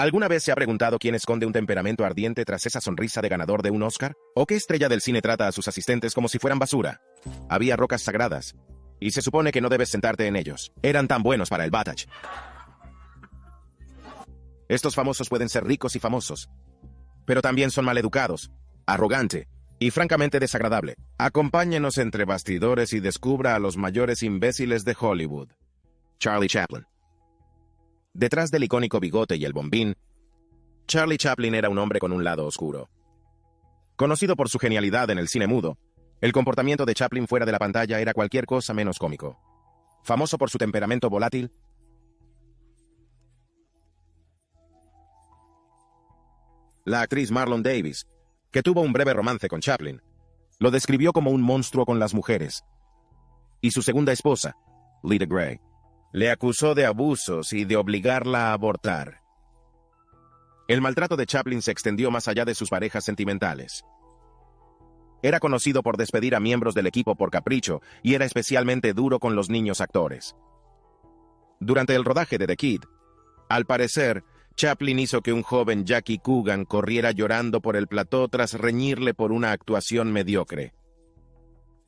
¿Alguna vez se ha preguntado quién esconde un temperamento ardiente tras esa sonrisa de ganador de un Oscar? ¿O qué estrella del cine trata a sus asistentes como si fueran basura? Había rocas sagradas, y se supone que no debes sentarte en ellos. Eran tan buenos para el battage. Estos famosos pueden ser ricos y famosos, pero también son maleducados, arrogante y francamente desagradable. Acompáñenos entre bastidores y descubra a los mayores imbéciles de Hollywood. Charlie Chaplin. Detrás del icónico bigote y el bombín, Charlie Chaplin era un hombre con un lado oscuro. Conocido por su genialidad en el cine mudo, el comportamiento de Chaplin fuera de la pantalla era cualquier cosa menos cómico. Famoso por su temperamento volátil, la actriz Marlon Davis, que tuvo un breve romance con Chaplin, lo describió como un monstruo con las mujeres. Y su segunda esposa, Lita Grey, le acusó de abusos y de obligarla a abortar. El maltrato de Chaplin se extendió más allá de sus parejas sentimentales. Era conocido por despedir a miembros del equipo por capricho y era especialmente duro con los niños actores. Durante el rodaje de The Kid, al parecer, Chaplin hizo que un joven Jackie Coogan corriera llorando por el plató tras reñirle por una actuación mediocre.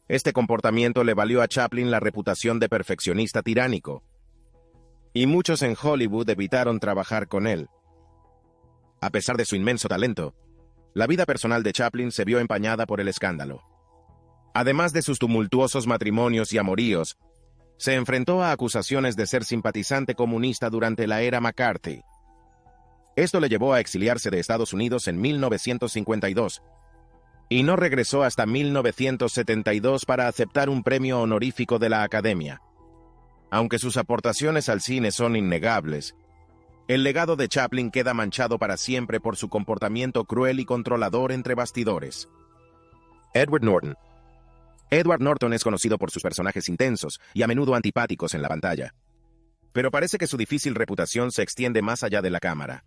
Este comportamiento le valió a Chaplin la reputación de perfeccionista tiránico, y muchos en Hollywood evitaron trabajar con él. A pesar de su inmenso talento, la vida personal de Chaplin se vio empañada por el escándalo. Además de sus tumultuosos matrimonios y amoríos, se enfrentó a acusaciones de ser simpatizante comunista durante la era McCarthy. Esto le llevó a exiliarse de Estados Unidos en 1952, y no regresó hasta 1972 para aceptar un premio honorífico de la Academia. Aunque sus aportaciones al cine son innegables, el legado de Chaplin queda manchado para siempre por su comportamiento cruel y controlador entre bastidores. Edward Norton. Edward Norton es conocido por sus personajes intensos y a menudo antipáticos en la pantalla. Pero parece que su difícil reputación se extiende más allá de la cámara.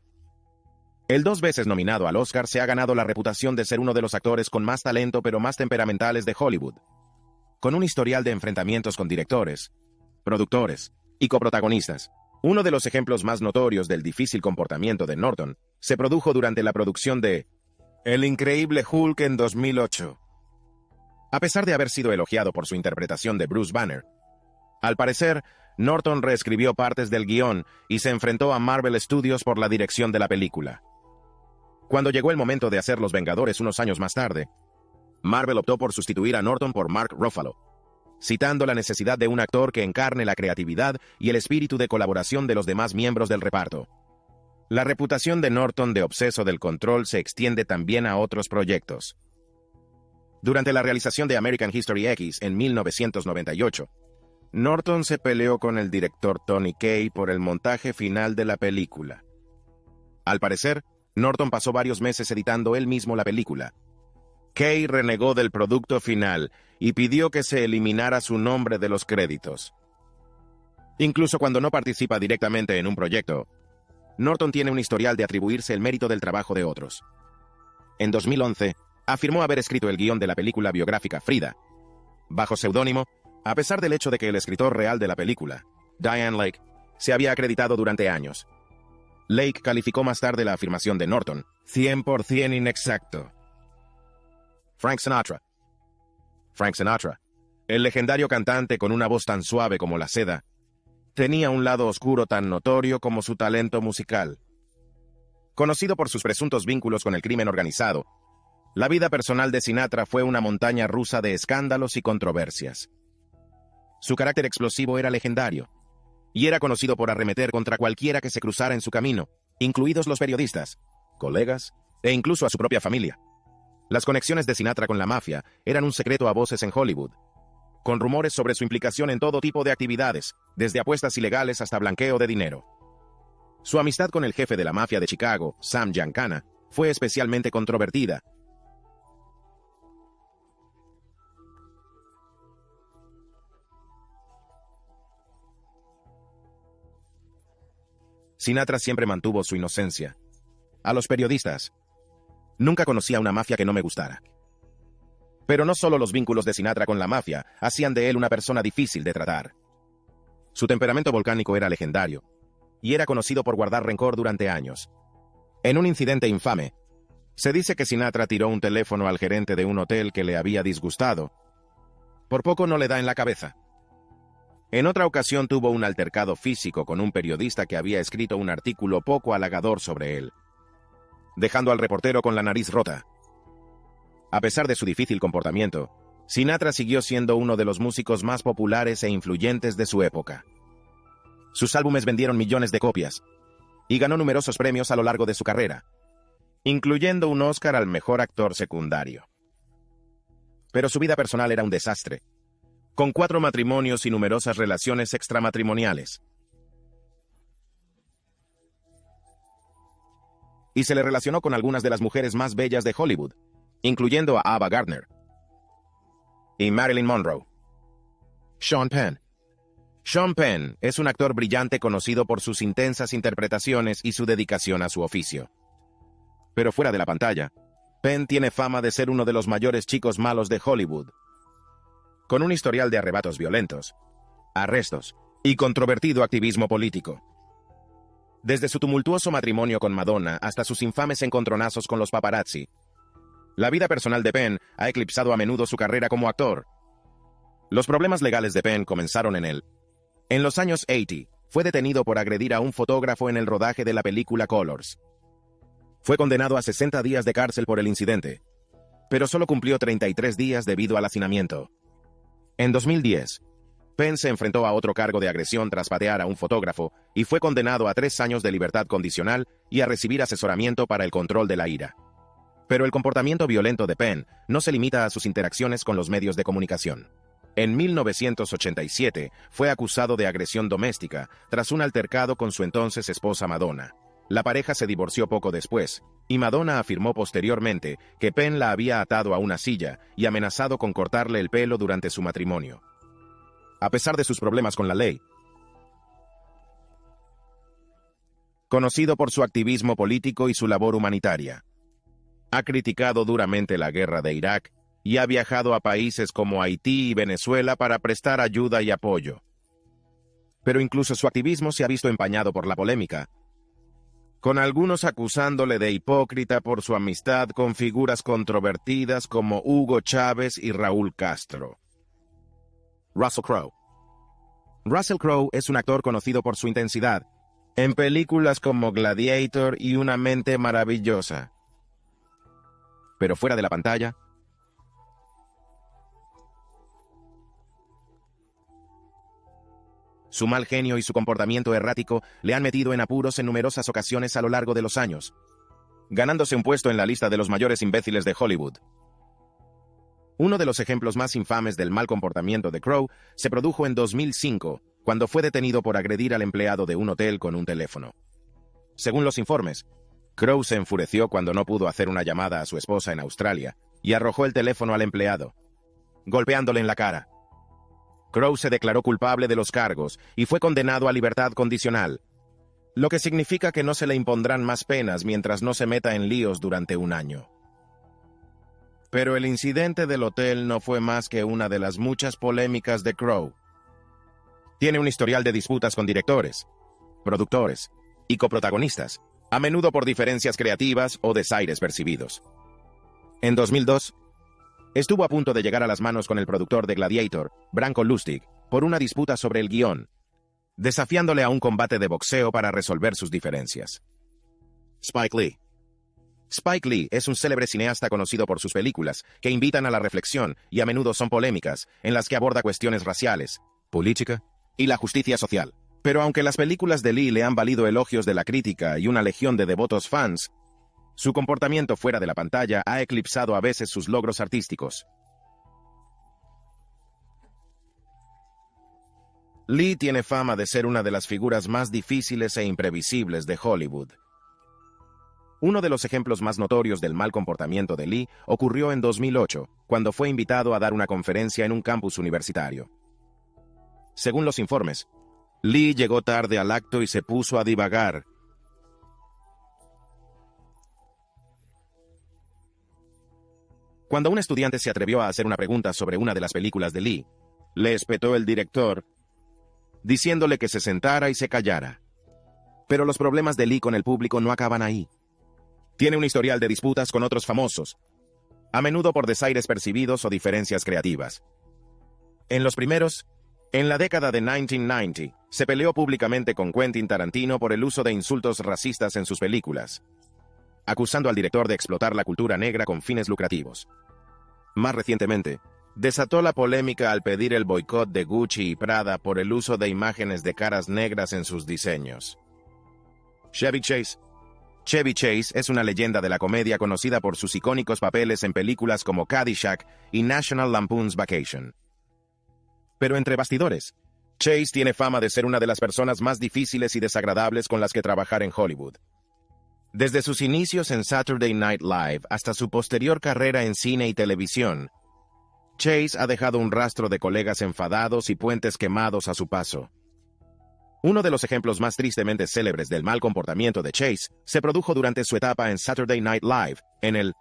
El 2 veces nominado al Oscar se ha ganado la reputación de ser uno de los actores con más talento pero más temperamentales de Hollywood. Con un historial de enfrentamientos con directores, productores y coprotagonistas. Uno de los ejemplos más notorios del difícil comportamiento de Norton se produjo durante la producción de El Increíble Hulk en 2008. A pesar de haber sido elogiado por su interpretación de Bruce Banner, al parecer, Norton reescribió partes del guión y se enfrentó a Marvel Studios por la dirección de la película. Cuando llegó el momento de hacer Los Vengadores unos años más tarde, Marvel optó por sustituir a Norton por Mark Ruffalo, citando la necesidad de un actor que encarne la creatividad y el espíritu de colaboración de los demás miembros del reparto. La reputación de Norton de obseso del control se extiende también a otros proyectos. Durante la realización de American History X en 1998, Norton se peleó con el director Tony Kaye por el montaje final de la película. Al parecer, Norton pasó varios meses editando él mismo la película. Kaye renegó del producto final y pidió que se eliminara su nombre de los créditos. Incluso cuando no participa directamente en un proyecto, Norton tiene un historial de atribuirse el mérito del trabajo de otros. En 2011, afirmó haber escrito el guión de la película biográfica Frida, bajo seudónimo, a pesar del hecho de que el escritor real de la película, Diane Lake, se había acreditado durante años. Lake calificó más tarde la afirmación de Norton, 100% inexacto. Frank Sinatra. Frank Sinatra, el legendario cantante con una voz tan suave como la seda, tenía un lado oscuro tan notorio como su talento musical. Conocido por sus presuntos vínculos con el crimen organizado, la vida personal de Sinatra fue una montaña rusa de escándalos y controversias. Su carácter explosivo era legendario, y era conocido por arremeter contra cualquiera que se cruzara en su camino, incluidos los periodistas, colegas e incluso a su propia familia. Las conexiones de Sinatra con la mafia eran un secreto a voces en Hollywood, con rumores sobre su implicación en todo tipo de actividades, desde apuestas ilegales hasta blanqueo de dinero. Su amistad con el jefe de la mafia de Chicago, Sam Giancana, fue especialmente controvertida. Sinatra siempre mantuvo su inocencia. A los periodistas, nunca conocí a una mafia que no me gustara. Pero no solo los vínculos de Sinatra con la mafia hacían de él una persona difícil de tratar. Su temperamento volcánico era legendario, y era conocido por guardar rencor durante años. En un incidente infame, se dice que Sinatra tiró un teléfono al gerente de un hotel que le había disgustado. Por poco no le da en la cabeza. En otra ocasión tuvo un altercado físico con un periodista que había escrito un artículo poco halagador sobre él, dejando al reportero con la nariz rota. A pesar de su difícil comportamiento, Sinatra siguió siendo uno de los músicos más populares e influyentes de su época. Sus álbumes vendieron millones de copias y ganó numerosos premios a lo largo de su carrera, incluyendo un Oscar al mejor actor secundario. Pero su vida personal era un desastre, con 4 matrimonios y numerosas relaciones extramatrimoniales. Y se le relacionó con algunas de las mujeres más bellas de Hollywood, incluyendo a Ava Gardner y Marilyn Monroe. Sean Penn. Sean Penn es un actor brillante conocido por sus intensas interpretaciones y su dedicación a su oficio. Pero fuera de la pantalla, Penn tiene fama de ser uno de los mayores chicos malos de Hollywood, con un historial de arrebatos violentos, arrestos y controvertido activismo político. Desde su tumultuoso matrimonio con Madonna hasta sus infames encontronazos con los paparazzi, la vida personal de Penn ha eclipsado a menudo su carrera como actor. Los problemas legales de Penn comenzaron en él. En los años 80, fue detenido por agredir a un fotógrafo en el rodaje de la película Colors. Fue condenado a 60 días de cárcel por el incidente, pero solo cumplió 33 días debido al hacinamiento. En 2010, Penn se enfrentó a otro cargo de agresión tras patear a un fotógrafo y fue condenado a 3 años de libertad condicional y a recibir asesoramiento para el control de la ira. Pero el comportamiento violento de Penn no se limita a sus interacciones con los medios de comunicación. En 1987 fue acusado de agresión doméstica tras un altercado con su entonces esposa Madonna. La pareja se divorció poco después, y Madonna afirmó posteriormente que Penn la había atado a una silla y amenazado con cortarle el pelo durante su matrimonio. A pesar de sus problemas con la ley, conocido por su activismo político y su labor humanitaria, ha criticado duramente la guerra de Irak y ha viajado a países como Haití y Venezuela para prestar ayuda y apoyo. Pero incluso su activismo se ha visto empañado por la polémica, con algunos acusándole de hipócrita por su amistad con figuras controvertidas como Hugo Chávez y Raúl Castro. Russell Crowe. Russell Crowe es un actor conocido por su intensidad, en películas como Gladiator y Una mente maravillosa. Pero fuera de la pantalla, su mal genio y su comportamiento errático le han metido en apuros en numerosas ocasiones a lo largo de los años, ganándose un puesto en la lista de los mayores imbéciles de Hollywood. Uno de los ejemplos más infames del mal comportamiento de Crowe se produjo en 2005, cuando fue detenido por agredir al empleado de un hotel con un teléfono. Según los informes, Crowe se enfureció cuando no pudo hacer una llamada a su esposa en Australia y arrojó el teléfono al empleado, golpeándole en la cara. Crowe se declaró culpable de los cargos y fue condenado a libertad condicional, lo que significa que no se le impondrán más penas mientras no se meta en líos durante un año. Pero el incidente del hotel no fue más que una de las muchas polémicas de Crowe. Tiene un historial de disputas con directores, productores y coprotagonistas, a menudo por diferencias creativas o desaires percibidos. En 2002, estuvo a punto de llegar a las manos con el productor de Gladiator, Branko Lustig, por una disputa sobre el guión, desafiándole a un combate de boxeo para resolver sus diferencias. Spike Lee. Spike Lee es un célebre cineasta conocido por sus películas, que invitan a la reflexión y a menudo son polémicas, en las que aborda cuestiones raciales, política y la justicia social. Pero aunque las películas de Lee le han valido elogios de la crítica y una legión de devotos fans, su comportamiento fuera de la pantalla ha eclipsado a veces sus logros artísticos. Lee tiene fama de ser una de las figuras más difíciles e imprevisibles de Hollywood. Uno de los ejemplos más notorios del mal comportamiento de Lee ocurrió en 2008, cuando fue invitado a dar una conferencia en un campus universitario. Según los informes, Lee llegó tarde al acto y se puso a divagar. Cuando un estudiante se atrevió a hacer una pregunta sobre una de las películas de Lee, le espetó el director, diciéndole que se sentara y se callara. Pero los problemas de Lee con el público no acaban ahí. Tiene un historial de disputas con otros famosos, a menudo por desaires percibidos o diferencias creativas. En los primeros, en la década de 1990, se peleó públicamente con Quentin Tarantino por el uso de insultos racistas en sus películas, acusando al director de explotar la cultura negra con fines lucrativos. Más recientemente, desató la polémica al pedir el boicot de Gucci y Prada por el uso de imágenes de caras negras en sus diseños. Chevy Chase. Chevy Chase es una leyenda de la comedia conocida por sus icónicos papeles en películas como Caddyshack y National Lampoon's Vacation. Pero entre bastidores, Chase tiene fama de ser una de las personas más difíciles y desagradables con las que trabajar en Hollywood. Desde sus inicios en Saturday Night Live hasta su posterior carrera en cine y televisión, Chase ha dejado un rastro de colegas enfadados y puentes quemados a su paso. Uno de los ejemplos más tristemente célebres del mal comportamiento de Chase se produjo durante su etapa en Saturday Night Live, en el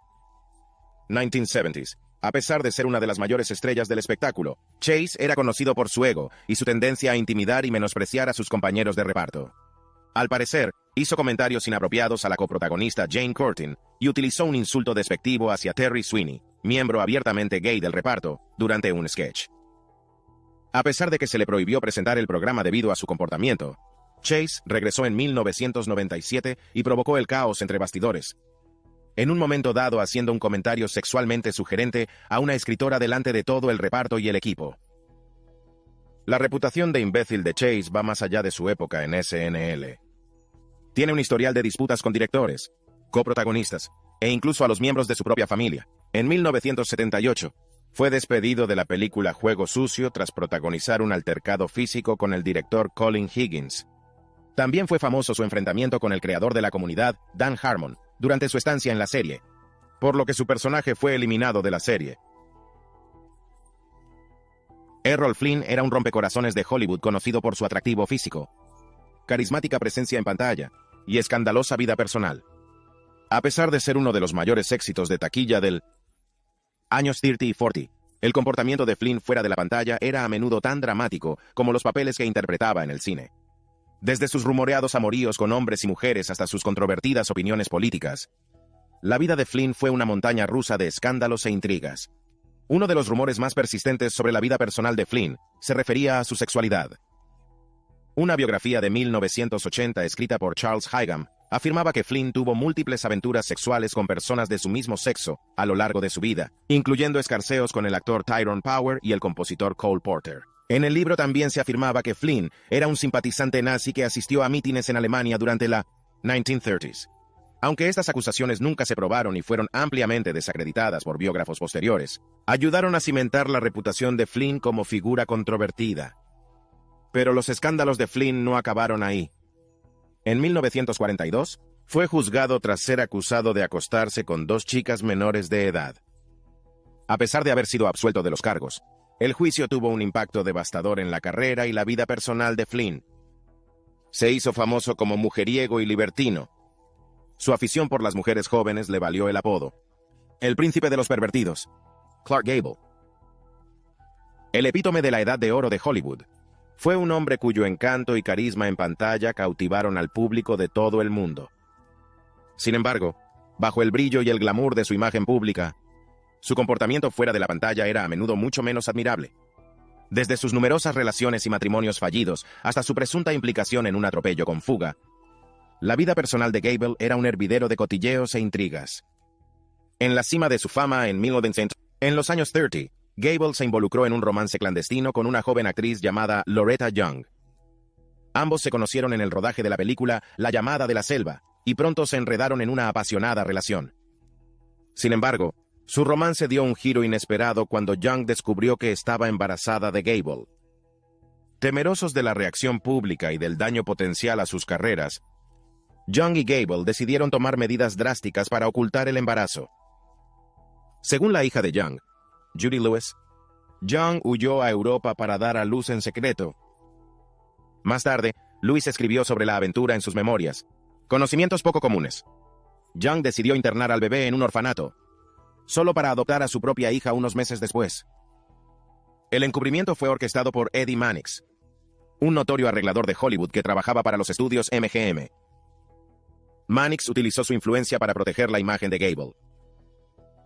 1970s. A pesar de ser una de las mayores estrellas del espectáculo, Chase era conocido por su ego y su tendencia a intimidar y menospreciar a sus compañeros de reparto. Al parecer, hizo comentarios inapropiados a la coprotagonista Jane Curtin y utilizó un insulto despectivo hacia Terry Sweeney, miembro abiertamente gay del reparto, durante un sketch. A pesar de que se le prohibió presentar el programa debido a su comportamiento, Chase regresó en 1997 y provocó el caos entre bastidores, en un momento dado haciendo un comentario sexualmente sugerente a una escritora delante de todo el reparto y el equipo. La reputación de imbécil de Chase va más allá de su época en SNL. Tiene un historial de disputas con directores, coprotagonistas, e incluso a los miembros de su propia familia. En 1978, fue despedido de la película Juego Sucio tras protagonizar un altercado físico con el director Colin Higgins. También fue famoso su enfrentamiento con el creador de la Comunidad, Dan Harmon, durante su estancia en la serie, por lo que su personaje fue eliminado de la serie. Errol Flynn era un rompecorazones de Hollywood conocido por su atractivo físico, carismática presencia en pantalla y escandalosa vida personal. A pesar de ser uno de los mayores éxitos de taquilla del años 30 y 40, el comportamiento de Flynn fuera de la pantalla era a menudo tan dramático como los papeles que interpretaba en el cine. Desde sus rumoreados amoríos con hombres y mujeres hasta sus controvertidas opiniones políticas, la vida de Flynn fue una montaña rusa de escándalos e intrigas. Uno de los rumores más persistentes sobre la vida personal de Flynn se refería a su sexualidad. Una biografía de 1980 escrita por Charles Higham afirmaba que Flynn tuvo múltiples aventuras sexuales con personas de su mismo sexo a lo largo de su vida, incluyendo escarceos con el actor Tyrone Power y el compositor Cole Porter. En el libro también se afirmaba que Flynn era un simpatizante nazi que asistió a mítines en Alemania durante la 1930s. Aunque estas acusaciones nunca se probaron y fueron ampliamente desacreditadas por biógrafos posteriores, ayudaron a cimentar la reputación de Flynn como figura controvertida. Pero los escándalos de Flynn no acabaron ahí. En 1942, fue juzgado tras ser acusado de acostarse con 2 chicas menores de edad. A pesar de haber sido absuelto de los cargos, el juicio tuvo un impacto devastador en la carrera y la vida personal de Flynn. Se hizo famoso como mujeriego y libertino. Su afición por las mujeres jóvenes le valió el apodo el príncipe de los pervertidos, Clark Gable. El epítome de la edad de oro de Hollywood, fue un hombre cuyo encanto y carisma en pantalla cautivaron al público de todo el mundo. Sin embargo, bajo el brillo y el glamour de su imagen pública, su comportamiento fuera de la pantalla era a menudo mucho menos admirable. Desde sus numerosas relaciones y matrimonios fallidos hasta su presunta implicación en un atropello con fuga, la vida personal de Gable era un hervidero de cotilleos e intrigas. En la cima de su fama en los años 30, Gable se involucró en un romance clandestino con una joven actriz llamada Loretta Young. Ambos se conocieron en el rodaje de la película La llamada de la selva, y pronto se enredaron en una apasionada relación. Sin embargo, su romance dio un giro inesperado cuando Young descubrió que estaba embarazada de Gable. Temerosos de la reacción pública y del daño potencial a sus carreras, Young y Gable decidieron tomar medidas drásticas para ocultar el embarazo. Según la hija de Young, Judy Lewis, Young huyó a Europa para dar a luz en secreto. Más tarde, Lewis escribió sobre la aventura en sus memorias, Conocimientos poco comunes. Young decidió internar al bebé en un orfanato, solo para adoptar a su propia hija unos meses después. El encubrimiento fue orquestado por Eddie Mannix, un notorio arreglador de Hollywood que trabajaba para los estudios MGM. Mannix utilizó su influencia para proteger la imagen de Gable.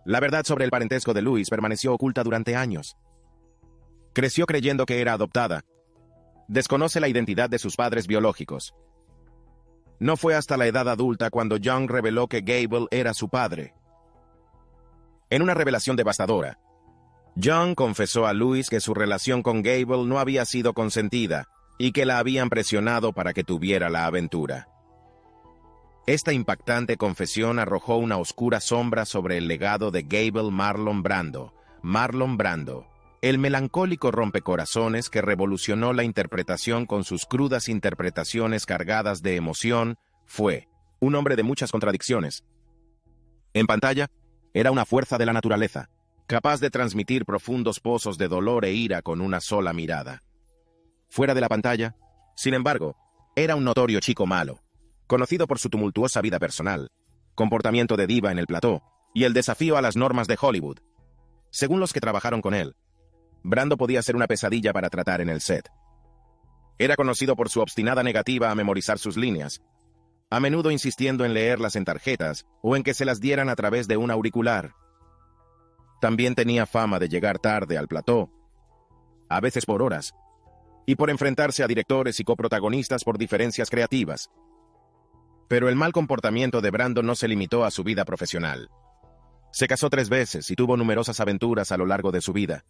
La verdad sobre el parentesco de Louise permaneció oculta durante años. Creció creyendo que era adoptada. Desconoce la identidad de sus padres biológicos. No fue hasta la edad adulta cuando Young reveló que Gable era su padre. En una revelación devastadora, Young confesó a Louise que su relación con Gable no había sido consentida y que la habían presionado para que tuviera la aventura. Esta impactante confesión arrojó una oscura sombra sobre el legado de Gable Marlon Brando. Marlon Brando, el melancólico rompecorazones que revolucionó la interpretación con sus crudas interpretaciones cargadas de emoción, fue un hombre de muchas contradicciones. En pantalla, era una fuerza de la naturaleza, capaz de transmitir profundos pozos de dolor e ira con una sola mirada. Fuera de la pantalla, sin embargo, era un notorio chico malo, conocido por su tumultuosa vida personal, comportamiento de diva en el plató y el desafío a las normas de Hollywood. Según los que trabajaron con él, Brando podía ser una pesadilla para tratar en el set. Era conocido por su obstinada negativa a memorizar sus líneas, a menudo insistiendo en leerlas en tarjetas o en que se las dieran a través de un auricular. También tenía fama de llegar tarde al plató, a veces por horas, y por enfrentarse a directores y coprotagonistas por diferencias creativas. Pero el mal comportamiento de Brando no se limitó a su vida profesional. Se casó 3 veces y tuvo numerosas aventuras a lo largo de su vida,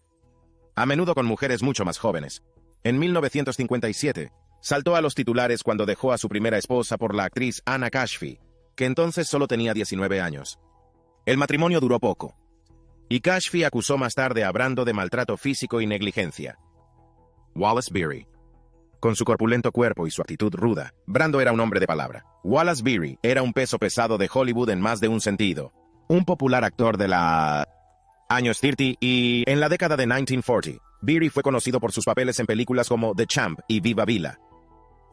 a menudo con mujeres mucho más jóvenes. En 1957, saltó a los titulares cuando dejó a su primera esposa por la actriz Anna Kashfi, que entonces solo tenía 19 años. El matrimonio duró poco, y Kashfi acusó más tarde a Brando de maltrato físico y negligencia. Wallace Beery. Con su corpulento cuerpo y su actitud ruda, Brando era un hombre de palabra. Wallace Beery era un peso pesado de Hollywood en más de un sentido. Un popular actor de la años 30 y en la década de 1940, Beery fue conocido por sus papeles en películas como The Champ y Viva Vila.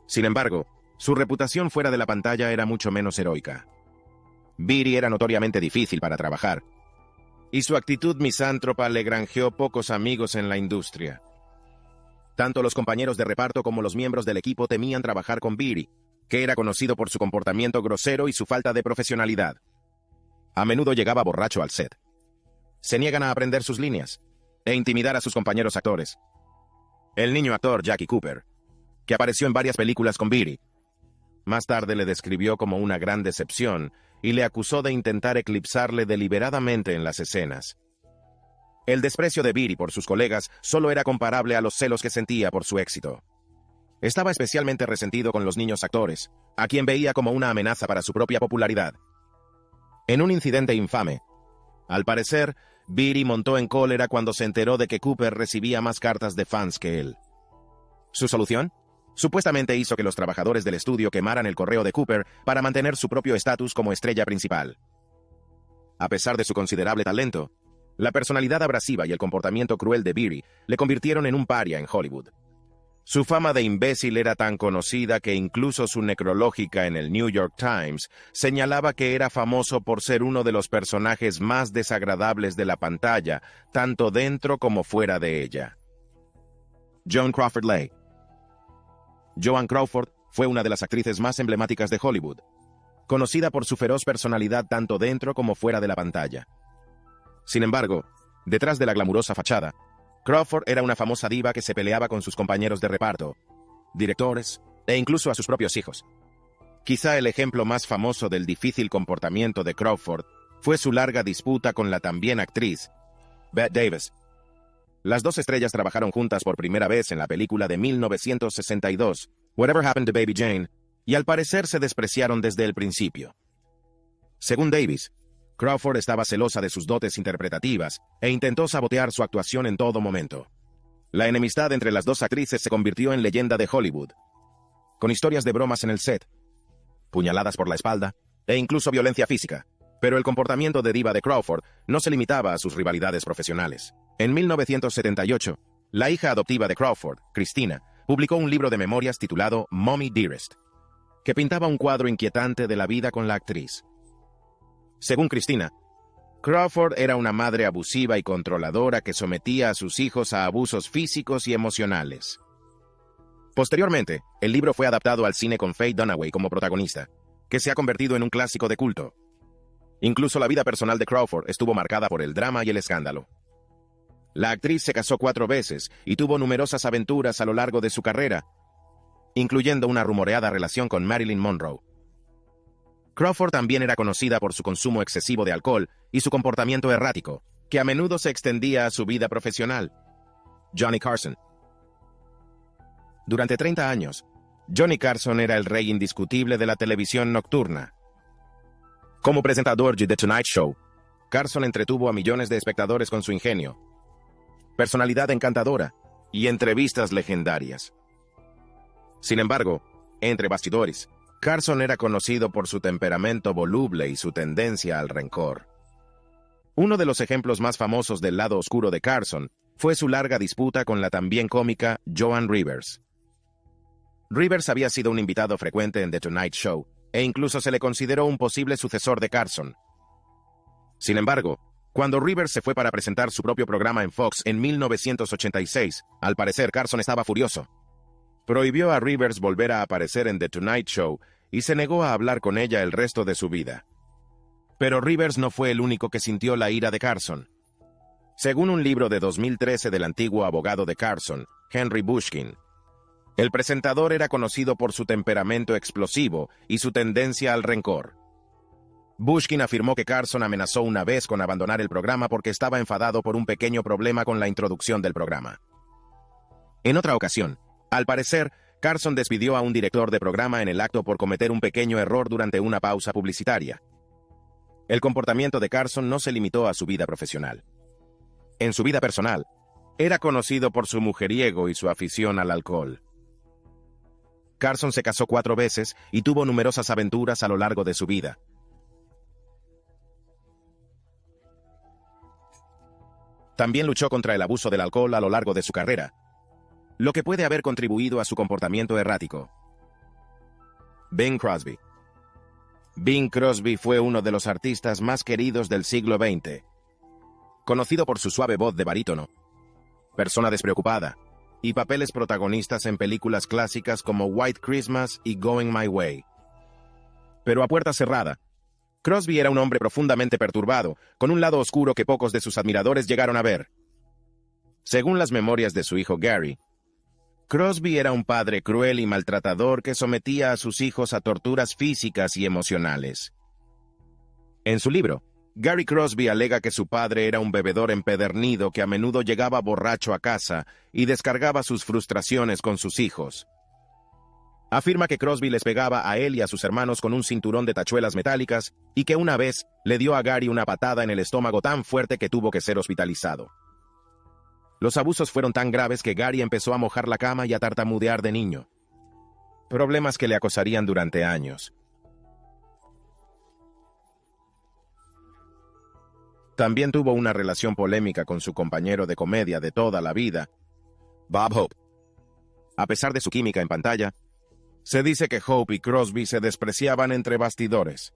Sin embargo, su reputación fuera de la pantalla era mucho menos heroica. Beery era notoriamente difícil para trabajar, y su actitud misántropa le granjeó pocos amigos en la industria. Tanto los compañeros de reparto como los miembros del equipo temían trabajar con Beery, que era conocido por su comportamiento grosero y su falta de profesionalidad. A menudo llegaba borracho al set. Se niegan a aprender sus líneas e intimidar a sus compañeros actores. El niño actor Jackie Cooper, que apareció en varias películas con Beery, más tarde le describió como una gran decepción y le acusó de intentar eclipsarle deliberadamente en las escenas. El desprecio de Beery por sus colegas solo era comparable a los celos que sentía por su éxito. Estaba especialmente resentido con los niños actores, a quien veía como una amenaza para su propia popularidad. En un incidente infame, al parecer, Beery montó en cólera cuando se enteró de que Cooper recibía más cartas de fans que él. ¿Su solución? Supuestamente hizo que los trabajadores del estudio quemaran el correo de Cooper para mantener su propio estatus como estrella principal. A pesar de su considerable talento, la personalidad abrasiva y el comportamiento cruel de Beery le convirtieron en un paria en Hollywood. Su fama de imbécil era tan conocida que incluso su necrológica en el New York Times señalaba que era famoso por ser uno de los personajes más desagradables de la pantalla, tanto dentro como fuera de ella. Joan Crawford Leigh. Joan Crawford fue una de las actrices más emblemáticas de Hollywood, conocida por su feroz personalidad tanto dentro como fuera de la pantalla. Sin embargo, detrás de la glamurosa fachada, Crawford era una famosa diva que se peleaba con sus compañeros de reparto, directores e incluso a sus propios hijos. Quizá el ejemplo más famoso del difícil comportamiento de Crawford fue su larga disputa con la también actriz Bette Davis. Las dos estrellas trabajaron juntas por primera vez en la película de 1962, Whatever Happened to Baby Jane, y al parecer se despreciaron desde el principio. Según Davis, Crawford estaba celosa de sus dotes interpretativas e intentó sabotear su actuación en todo momento. La enemistad entre las dos actrices se convirtió en leyenda de Hollywood, con historias de bromas en el set, puñaladas por la espalda e incluso violencia física. Pero el comportamiento de diva de Crawford no se limitaba a sus rivalidades profesionales. En 1978, la hija adoptiva de Crawford, Christina, publicó un libro de memorias titulado Mommy Dearest, que pintaba un cuadro inquietante de la vida con la actriz. Según Christina, Crawford era una madre abusiva y controladora que sometía a sus hijos a abusos físicos y emocionales. Posteriormente, el libro fue adaptado al cine con Faye Dunaway como protagonista. que se ha convertido en un clásico de culto. Incluso la vida personal de Crawford estuvo marcada por el drama y el escándalo. La actriz se casó 4 veces y tuvo numerosas aventuras a lo largo de su carrera, incluyendo una rumoreada relación con Marilyn Monroe. Crawford también era conocida por su consumo excesivo de alcohol y su comportamiento errático, que a menudo se extendía a su vida profesional. Johnny Carson. Durante 30 años, Johnny Carson era el rey indiscutible de la televisión nocturna. Como presentador de The Tonight Show, Carson entretuvo a millones de espectadores con su ingenio, personalidad encantadora y entrevistas legendarias. Sin embargo, entre bastidores, Carson era conocido por su temperamento voluble y su tendencia al rencor. Uno de los ejemplos más famosos del lado oscuro de Carson fue su larga disputa con la también cómica Joan Rivers. Rivers había sido un invitado frecuente en The Tonight Show, e incluso se le consideró un posible sucesor de Carson. Sin embargo, cuando Rivers se fue para presentar su propio programa en Fox en 1986, al parecer Carson estaba furioso. Prohibió a Rivers volver a aparecer en The Tonight Show y se negó a hablar con ella el resto de su vida. Pero Rivers no fue el único que sintió la ira de Carson. Según un libro de 2013 del antiguo abogado de Carson, Henry Bushkin, el presentador era conocido por su temperamento explosivo y su tendencia al rencor. Bushkin afirmó que Carson amenazó una vez con abandonar el programa porque estaba enfadado por un pequeño problema con la introducción del programa. En otra ocasión, al parecer, Carson despidió a un director de programa en el acto por cometer un pequeño error durante una pausa publicitaria. El comportamiento de Carson no se limitó a su vida profesional. En su vida personal, era conocido por su mujeriego y su afición al alcohol. Carson se casó 4 veces y tuvo numerosas aventuras a lo largo de su vida. También luchó contra el abuso del alcohol a lo largo de su carrera, lo que puede haber contribuido a su comportamiento errático. Bing Crosby. Bing Crosby fue uno de los artistas más queridos del siglo XX. Conocido por su suave voz de barítono, persona despreocupada, y papeles protagonistas en películas clásicas como White Christmas y Going My Way. Pero a puerta cerrada, Crosby era un hombre profundamente perturbado, con un lado oscuro que pocos de sus admiradores llegaron a ver. Según las memorias de su hijo Gary, Crosby era un padre cruel y maltratador que sometía a sus hijos a torturas físicas y emocionales. En su libro, Gary Crosby alega que su padre era un bebedor empedernido que a menudo llegaba borracho a casa y descargaba sus frustraciones con sus hijos. Afirma que Crosby les pegaba a él y a sus hermanos con un cinturón de tachuelas metálicas y que una vez le dio a Gary una patada en el estómago tan fuerte que tuvo que ser hospitalizado. Los abusos fueron tan graves que Gary empezó a mojar la cama y a tartamudear de niño. Problemas que le acosarían durante años. También tuvo una relación polémica con su compañero de comedia de toda la vida, Bob Hope. A pesar de su química en pantalla, se dice que Hope y Crosby se despreciaban entre bastidores.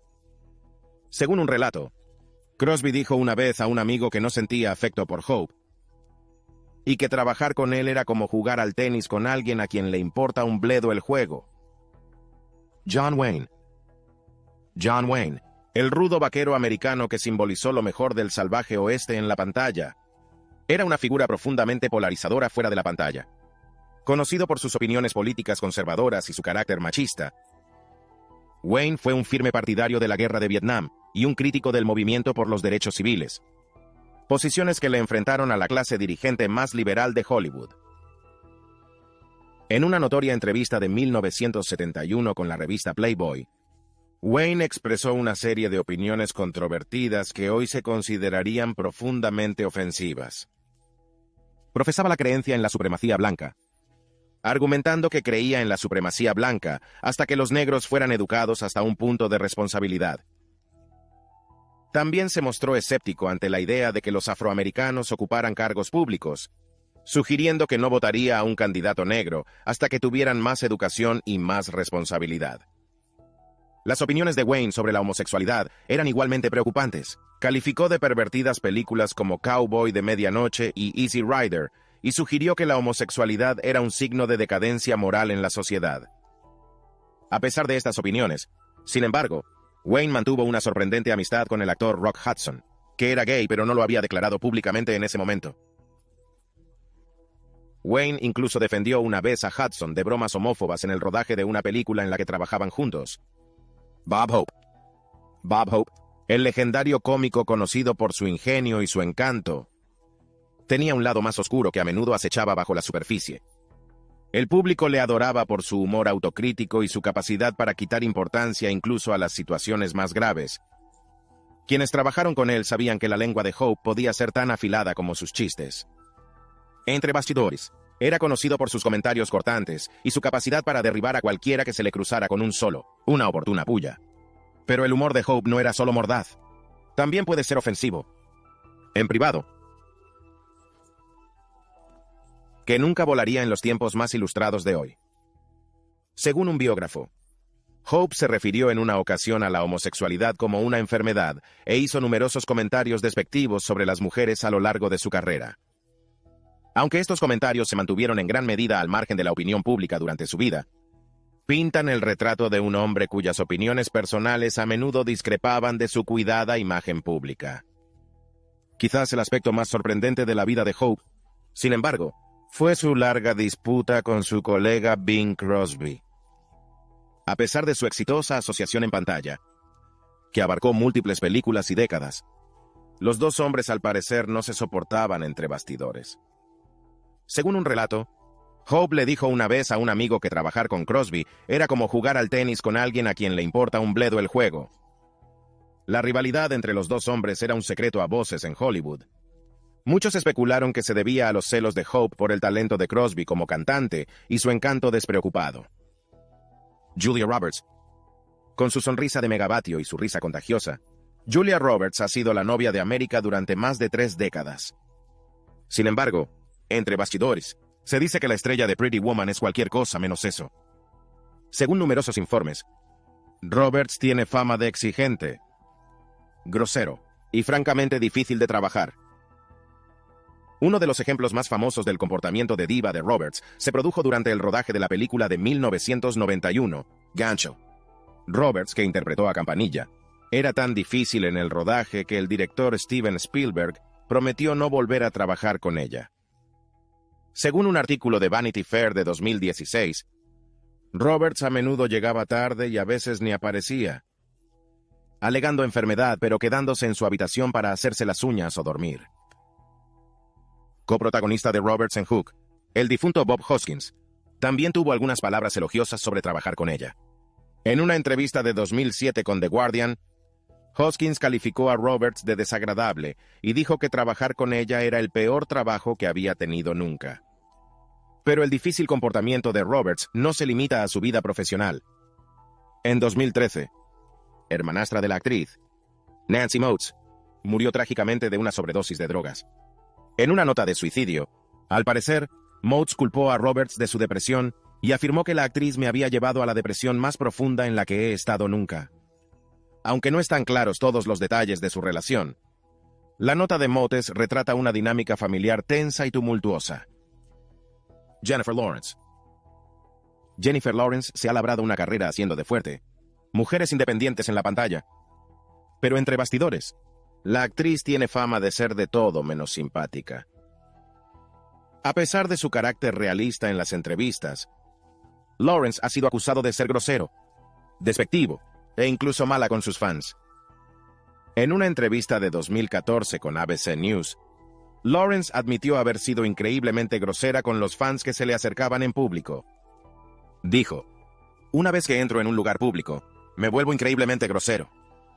Según un relato, Crosby dijo una vez a un amigo que no sentía afecto por Hope, y que trabajar con él era como jugar al tenis con alguien a quien le importa un bledo el juego. John Wayne. John Wayne, el rudo vaquero americano que simbolizó lo mejor del salvaje oeste en la pantalla, era una figura profundamente polarizadora fuera de la pantalla. Conocido por sus opiniones políticas conservadoras y su carácter machista, Wayne fue un firme partidario de la guerra de Vietnam y un crítico del movimiento por los derechos civiles, posiciones que le enfrentaron a la clase dirigente más liberal de Hollywood. En una notoria entrevista de 1971 con la revista Playboy, Wayne expresó una serie de opiniones controvertidas que hoy se considerarían profundamente ofensivas. Profesaba la creencia en la supremacía blanca, argumentando que creía en la supremacía blanca hasta que los negros fueran educados hasta un punto de responsabilidad. También se mostró escéptico ante la idea de que los afroamericanos ocuparan cargos públicos, sugiriendo que no votaría a un candidato negro hasta que tuvieran más educación y más responsabilidad. Las opiniones de Wayne sobre la homosexualidad eran igualmente preocupantes. Calificó de pervertidas películas como Cowboy de Medianoche y Easy Rider, y sugirió que la homosexualidad era un signo de decadencia moral en la sociedad. A pesar de estas opiniones, Sin embargo, Wayne mantuvo una sorprendente amistad con el actor Rock Hudson, que era gay pero no lo había declarado públicamente en ese momento. Wayne incluso defendió una vez a Hudson de bromas homófobas en el rodaje de una película en la que trabajaban juntos. Bob Hope. Bob Hope, el legendario cómico conocido por su ingenio y su encanto, tenía un lado más oscuro que a menudo acechaba bajo la superficie. El público le adoraba por su humor autocrítico y su capacidad para quitar importancia incluso a las situaciones más graves. Quienes trabajaron con él sabían que la lengua de Hope podía ser tan afilada como sus chistes. Entre bastidores, era conocido por sus comentarios cortantes y su capacidad para derribar a cualquiera que se le cruzara con una oportuna puya. Pero el humor de Hope no era solo mordaz. También puede ser ofensivo. En privado, que nunca volaría en los tiempos más ilustrados de hoy. Según un biógrafo, Hope se refirió en una ocasión a la homosexualidad como una enfermedad e hizo numerosos comentarios despectivos sobre las mujeres a lo largo de su carrera. Aunque estos comentarios se mantuvieron en gran medida al margen de la opinión pública durante su vida, pintan el retrato de un hombre cuyas opiniones personales a menudo discrepaban de su cuidada imagen pública. Quizás el aspecto más sorprendente de la vida de Hope, sin embargo, fue su larga disputa con su colega Bing Crosby. A pesar de su exitosa asociación en pantalla, que abarcó múltiples películas y décadas, los dos hombres al parecer no se soportaban entre bastidores. Según un relato, Hope le dijo una vez a un amigo que trabajar con Crosby era como jugar al tenis con alguien a quien le importa un bledo el juego. La rivalidad entre los dos hombres era un secreto a voces en Hollywood. Muchos especularon que se debía a los celos de Hope por el talento de Crosby como cantante y su encanto despreocupado. Julia Roberts. Con su sonrisa de megavatio y su risa contagiosa, Julia Roberts ha sido la novia de América durante más de 3 décadas. Sin embargo, entre bastidores, se dice que la estrella de Pretty Woman es cualquier cosa menos eso. Según numerosos informes, Roberts tiene fama de exigente, grosero y francamente difícil de trabajar. Uno de los ejemplos más famosos del comportamiento de diva de Roberts se produjo durante el rodaje de la película de 1991, Gancho. Roberts, que interpretó a Campanilla, era tan difícil en el rodaje que el director Steven Spielberg prometió no volver a trabajar con ella. Según un artículo de Vanity Fair de 2016, Roberts a menudo llegaba tarde y a veces ni aparecía, alegando enfermedad pero quedándose en su habitación para hacerse las uñas o dormir. Coprotagonista de Roberts en Hook, el difunto Bob Hoskins, también tuvo algunas palabras elogiosas sobre trabajar con ella. En una entrevista de 2007 con The Guardian, Hoskins calificó a Roberts de desagradable y dijo que trabajar con ella era el peor trabajo que había tenido nunca. Pero el difícil comportamiento de Roberts no se limita a su vida profesional. En 2013, hermanastra de la actriz, Nancy Motes, murió trágicamente de una sobredosis de drogas. En una nota de suicidio, al parecer, Motes culpó a Roberts de su depresión y afirmó que la actriz me había llevado a la depresión más profunda en la que he estado nunca. Aunque no están claros todos los detalles de su relación, la nota de Motes retrata una dinámica familiar tensa y tumultuosa. Jennifer Lawrence. Jennifer Lawrence se ha labrado una carrera haciendo de fuerte mujeres independientes en la pantalla. Pero entre bastidores, la actriz tiene fama de ser de todo menos simpática. A pesar de su carácter realista en las entrevistas, Lawrence ha sido acusado de ser grosero, despectivo e incluso mala con sus fans. En una entrevista de 2014 con ABC News, Lawrence admitió haber sido increíblemente grosera con los fans que se le acercaban en público. Dijo: "Una vez que entro en un lugar público, me vuelvo increíblemente grosero.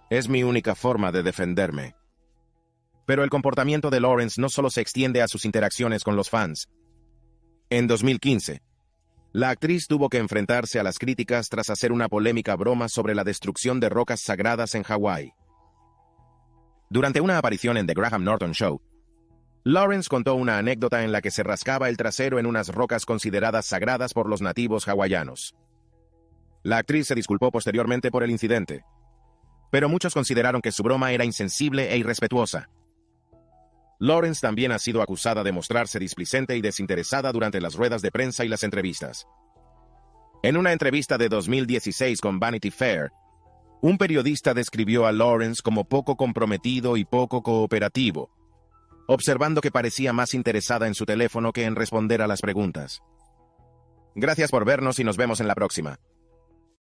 Es mi única forma de defenderme". Pero el comportamiento de Lawrence no solo se extiende a sus interacciones con los fans. En 2015, la actriz tuvo que enfrentarse a las críticas tras hacer una polémica broma sobre la destrucción de rocas sagradas en Hawái. Durante una aparición en The Graham Norton Show, Lawrence contó una anécdota en la que se rascaba el trasero en unas rocas consideradas sagradas por los nativos hawaianos. La actriz se disculpó posteriormente por el incidente, pero muchos consideraron que su broma era insensible e irrespetuosa. Lawrence también ha sido acusada de mostrarse displicente y desinteresada durante las ruedas de prensa y las entrevistas. En una entrevista de 2016 con Vanity Fair, Un periodista describió a Lawrence como poco comprometido y poco cooperativo, observando que parecía más interesada en su teléfono que en responder a las preguntas. Gracias por vernos y nos vemos en la próxima.